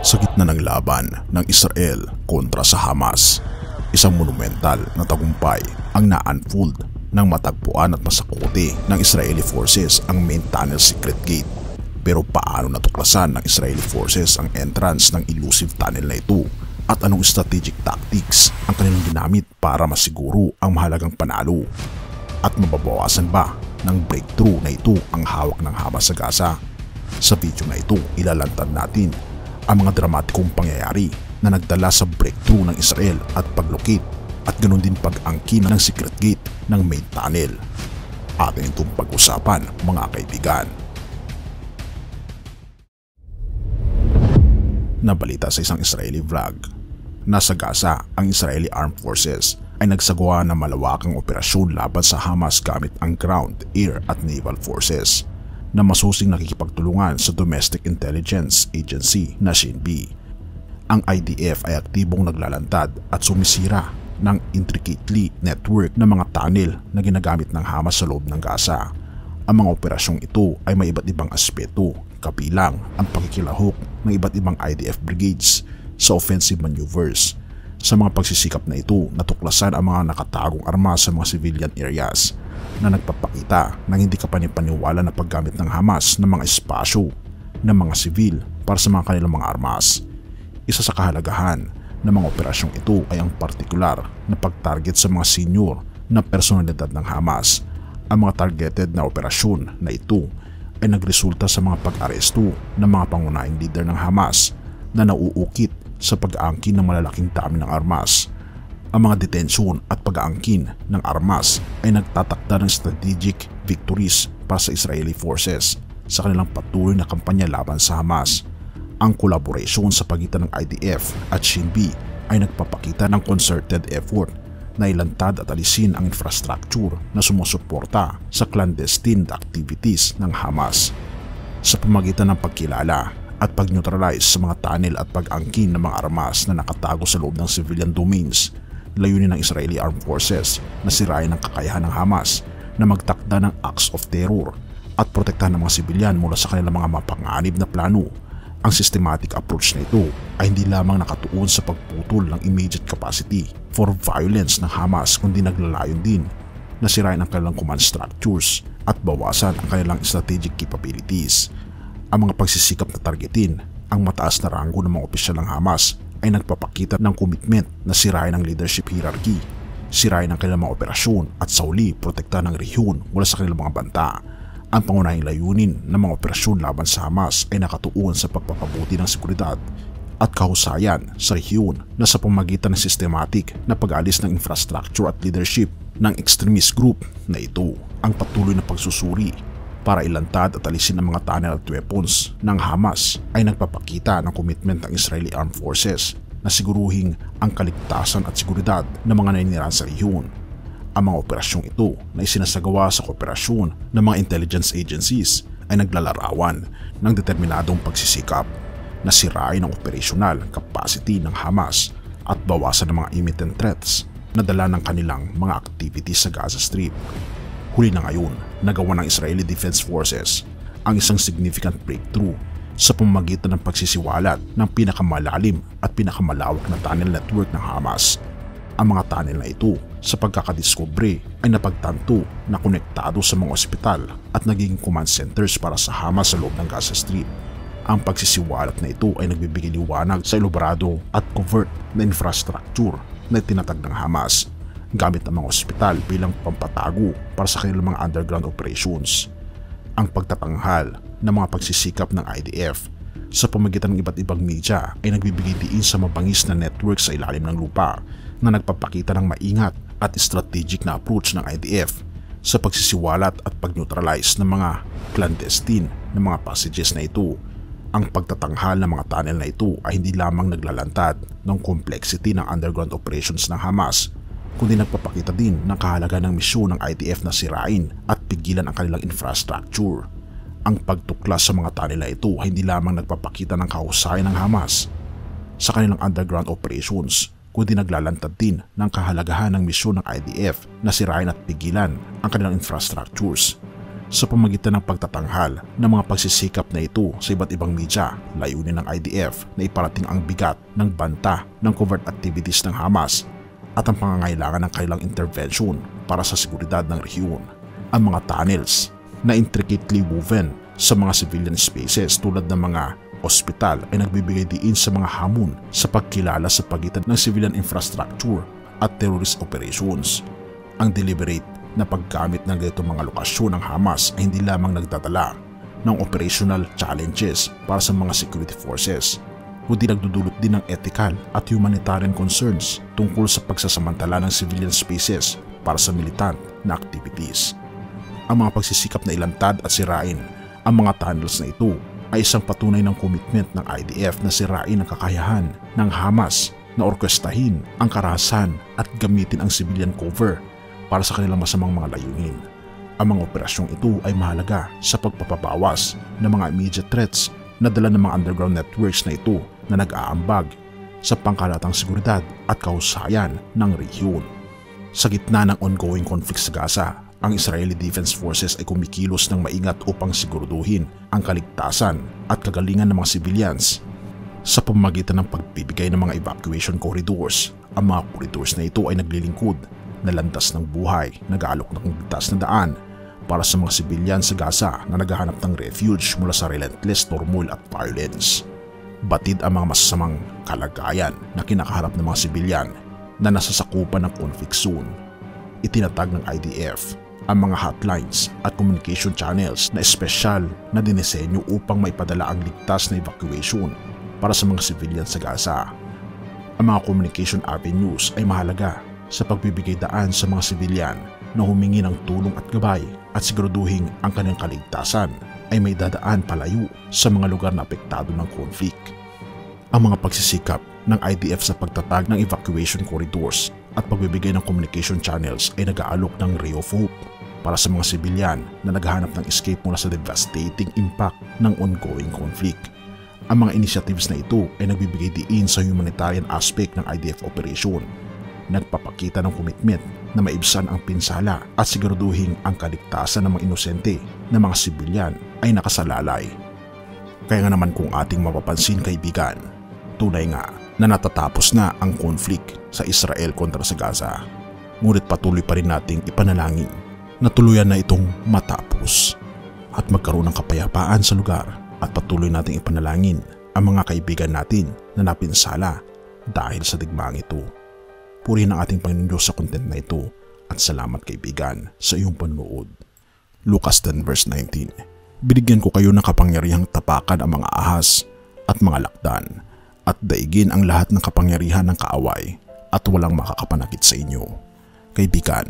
Sa gitna ng laban ng Israel kontra sa Hamas, isang monumental na tagumpay ang na-unfold nang matagpuan at masakuti ng Israeli forces ang main tunnel secret gate. Pero paano natuklasan ng Israeli forces ang entrance ng elusive tunnel na ito at anong strategic tactics ang kanilang ginamit para masiguro ang mahalagang panalo? At mababawasan ba ng breakthrough na ito ang hawak ng Hamas sa Gaza? Sa video na ito, ilalantad natin ang mga dramatikong pangyayari na nagdala sa breakthrough ng Israel at paglukit at ganoon din pag-angkin ng secret gate ng main tunnel. Atin itong pag-usapan, mga kaibigan. Nabalita sa isang Israeli vlog, nasa Gaza ang Israeli Armed Forces ay nagsagawa ng malawakang operasyon laban sa Hamas gamit ang ground, air at naval forces na masusing nakikipagtulungan sa Domestic Intelligence Agency na Shin Bet. Ang IDF ay aktibong naglalantad at sumisira ng intricately network ng mga tunnel na ginagamit ng Hamas sa loob ng Gaza. Ang mga operasyong ito ay may iba't ibang aspeto, kabilang ang pakikilahok ng iba't ibang IDF brigades sa offensive maneuvers. Sa mga pagsisikap na ito, natuklasan ang mga nakatagong armas sa mga civilian areas na nagpapakita ng hindi kapanipaniwala na paggamit ng Hamas ng mga espasyo ng mga sivil para sa mga kanilang mga armas. Isa sa kahalagahan ng mga operasyong ito ay ang partikular na pag-target sa mga senior na personalidad ng Hamas. Ang mga targeted na operasyon na ito ay nagresulta sa mga pag-aresto ng mga pangunahing leader ng Hamas na nauukit sa pag-aangkin ng malalaking dami ng armas. Ang mga detensyon at pag-aangkin ng armas ay nagtatakda ng strategic victories para sa Israeli forces sa kanilang patuloy na kampanya laban sa Hamas. Ang collaboration sa pagitan ng IDF at Shin Bet ay nagpapakita ng concerted effort na ilantad at alisin ang infrastructure na sumusuporta sa clandestine activities ng Hamas. Sa pamagitan ng pagkilala at pag-neutralize sa mga tunnel at pag-angkin ng mga armas na nakatago sa loob ng civilian domains, layunin ng Israeli Armed Forces na sirain ang kakayahan ng Hamas na magtakda ng acts of terror at protektahan ng mga sibilyan mula sa kanilang mga mapanganib na plano. Ang systematic approach na ito ay hindi lamang nakatuon sa pagputol ng immediate capacity for violence ng Hamas, kundi naglalayon din na sirain ang kanilang command structures at bawasan ang kanilang strategic capabilities. Ang mga pagsisikap na targetin ang mataas na ranggo ng mga opisyal ng Hamas ay nagpapakita ng commitment na sirain ang leadership hierarchy, sirain ang kanilang mga operasyon at sauli protektahan ng rehiyon mula sa kanilang mga banta. Ang pangunahing layunin ng mga operasyon laban sa Hamas ay nakatuon sa pagpapabuti ng seguridad at kahusayan sa rehiyon na sa pamamagitan ng systematic na pag-alis ng infrastructure at leadership ng extremist group na ito. Ang patuloy na pagsusuri para ilantad at alisin ang mga tunnel at weapons ng Hamas ay nagpapakita ng commitment ng Israeli Armed Forces na siguruhing ang kaligtasan at seguridad ng mga naninirahan sa rehiyon. Ang mga operasyong ito na isinasagawa sa kooperasyon ng mga intelligence agencies ay naglalarawan ng determinadong pagsisikap na sirain ang operational capacity ng Hamas at bawasan ang mga imminent threats na dala ng kanilang mga activities sa Gaza Strip. Huli na ngayon, nagawa ng Israeli Defense Forces ang isang significant breakthrough sa pamamagitan ng pagsisiwalat ng pinakamalalim at pinakamalawak na tunnel network ng Hamas. Ang mga tunnel na ito sa pagkakadiskubre ay napagtanto na konektado sa mga ospital at naging command centers para sa Hamas sa loob ng Gaza Strip. Ang pagsisiwalat na ito ay nagbibigay liwanag sa elaborado at covert na infrastructure na tinatag ng Hamas gamit ang mga ospital bilang pampatago para sa kanilang mga underground operations. Ang pagtatanghal ng mga pagsisikap ng IDF sa pamamagitan ng iba't ibang media ay nagbibigay diin sa mabangis na network sa ilalim ng lupa na nagpapakita ng maingat at strategic na approach ng IDF sa pagsisiwalat at pag-neutralize ng mga clandestine na mga passages na ito. Ang pagtatanghal ng mga tunnel na ito ay hindi lamang naglalantad ng complexity ng underground operations ng Hamas, kundi nagpapakita din ng kahalagahan ng misyon ng IDF na sirain at pigilan ang kanilang infrastructure. Ang pagtuklas sa mga tunnel na ito ay hindi lamang nagpapakita ng kahusayan ng Hamas sa kanilang underground operations, kundi naglalantad din ng kahalagahan ng misyon ng IDF na sirain at pigilan ang kanilang infrastructures. Sa pamagitan ng pagtatanghal ng mga pagsisikap na ito sa iba't ibang media, layunin ng IDF na iparating ang bigat ng banta ng covert activities ng Hamas at ang pangangailangan ng kailang intervention para sa seguridad ng rehiyon. Ang mga tunnels na intricately woven sa mga civilian spaces tulad ng mga ospital ay nagbibigay diin sa mga hamon sa pagkilala sa pagitan ng civilian infrastructure at terrorist operations. Ang deliberate na paggamit ng ganitong mga lokasyon ng Hamas ay hindi lamang nagdadala ng operational challenges para sa mga security forces, kundi nagdudulot din ng ethical at humanitarian concerns tungkol sa pagsasamantala ng civilian spaces para sa militant na activities. Ang mga pagsisikap na ilantad at sirain ang mga tunnels na ito ay isang patunay ng commitment ng IDF na sirain ang kakayahan ng Hamas na orkestrahin ang karahasan at gamitin ang civilian cover para sa kanilang masamang mga layunin. Ang mga operasyong ito ay mahalaga sa pagpapabawas ng mga immediate threats na dala ng mga underground networks na ito na nag-aambag sa pangkalatang seguridad at kahusayan ng rehiyon. Sa gitna ng ongoing conflict sa Gaza, ang Israeli Defense Forces ay kumikilos ng maingat upang siguraduhin ang kaligtasan at kagalingan ng mga civilians. Sa pamamagitan ng pagbibigay ng mga evacuation corridors, ang mga corridors na ito ay naglilingkod na landas ng buhay, nag-aalok ng ligtas na daan para sa mga sibilyan sa Gaza na naghahanap ng refuge mula sa relentless turmoil at violence. Batid ang mga masasamang kalagayan na kinakaharap ng mga sibilyan na nasasakupan ng conflict zone. Itinatag ng IDF ang mga hotlines at communication channels na espesyal na dinisenyo upang maipadala ang ligtas na evacuation para sa mga civilian sa Gaza. Ang mga communication avenues ay mahalaga sa pagbibigay daan sa mga sibilyan na humingi ng tulong at gabay at siguraduhin ang kanilang kaligtasan ay may dadaan palayo sa mga lugar na apektado ng conflict. Ang mga pagsisikap ng IDF sa pagtatag ng evacuation corridors at pagbibigay ng communication channels ay nag-aalok ng ray of hope para sa mga sibilyan na naghahanap ng escape mula sa devastating impact ng ongoing conflict. Ang mga initiatives na ito ay nagbibigay diin sa humanitarian aspect ng IDF operation, nagpapakita ng komitment na maibsan ang pinsala at siguraduhin ang kaligtasan ng mga inosente na mga sibilyan ay nakasalalay. Kaya nga naman kung ating mapapansin kaibigan, tunay nga na natatapos na ang conflict sa Israel kontra sa Gaza. Ngunit patuloy pa rin nating ipanalangin na tuluyan na itong matapos at magkaroon ng kapayapaan sa lugar, at patuloy nating ipanalangin ang mga kaibigan natin na napinsala dahil sa digmaang ito. Purihin ang ating Panginoon Diyos sa content na ito at salamat kaibigan sa iyong panunood. Lucas 10 verse 19. Binigyan ko kayo ng kapangyarihang tapakan ang mga ahas at mga lakdan at daigin ang lahat ng kapangyarihan ng kaaway at walang makakapanakit sa inyo. Kaibigan,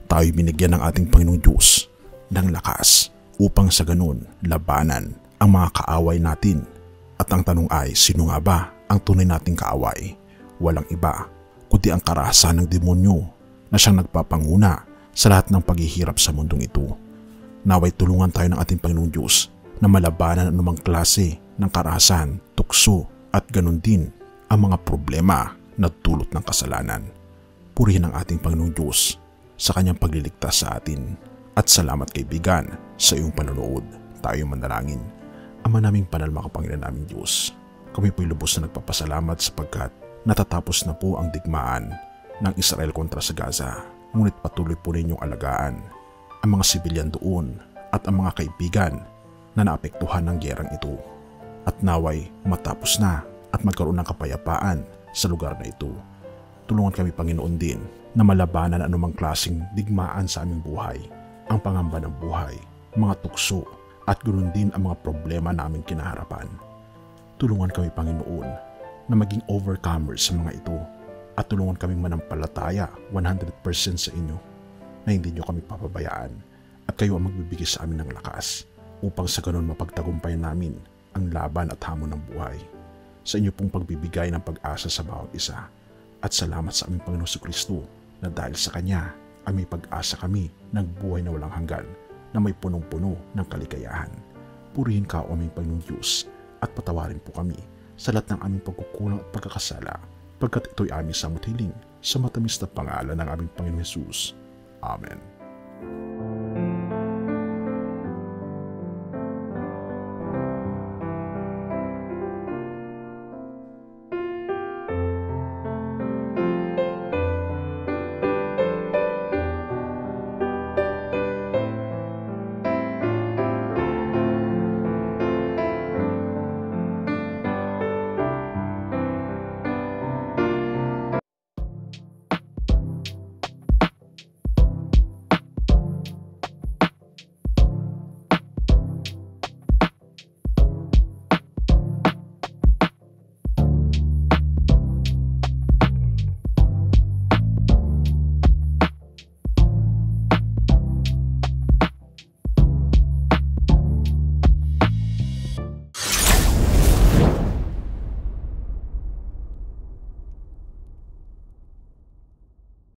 tayo binigyan ng ating Panginoong Diyos ng lakas upang sa ganun labanan ang mga kaaway natin. At ang tanong ay, sino nga ba ang tunay nating kaaway? Walang iba kundi ang karahasan ng demonyo na siyang nagpapanguna sa lahat ng paghihirap sa mundong ito. Naway tulungan tayo ng ating Panginoong Diyos na malabanan ang anumang klase ng karahasan, tukso at ganun din ang mga problema na dulot ng kasalanan. Purihin ang ating Panginoong Diyos sa kanyang pagliligtas sa atin. At salamat kaibigan sa iyong panonood. Tayo manalangin. Ama naming banal makapangyarihan naming Diyos, kami po'y lubos na nagpapasalamat sapagkat natatapos na po ang digmaan ng Israel kontra sa Gaza. Ngunit patuloy po ninyong alagaan ang mga sibilyan doon at ang mga kaibigan na naapektuhan ng gerang ito. At naway matapos na at magkaroon ng kapayapaan sa lugar na ito. Tulungan kami Panginoon din na malabanan ang anumang klaseng digmaan sa aming buhay, ang pangamba ng buhay, mga tukso at ganoon din ang mga problema namin kinaharapan. Tulungan kami Panginoon na maging overcomers sa mga ito at tulungan kaming manampalataya 100% sa inyo na hindi nyo kami papabayaan at kayo ang magbibigay sa amin ng lakas upang sa ganun mapagtagumpayan namin ang laban at hamon ng buhay. Sa inyo pong pagbibigay ng pag-asa sa bawat isa at salamat sa aming Panginoon Jesucristo na dahil sa Kanya ay may pag-asa kami ng buhay na walang hanggan na may punong-puno ng kaligayahan. Purihin ka o aming Panginoong Diyos at patawarin po kami sa lahat ng aming pagkukulang at pagkakasala, pagkat ito'y aming samot hiling sa matamis na pangalan ng aming Panginoong Jesus. Amen.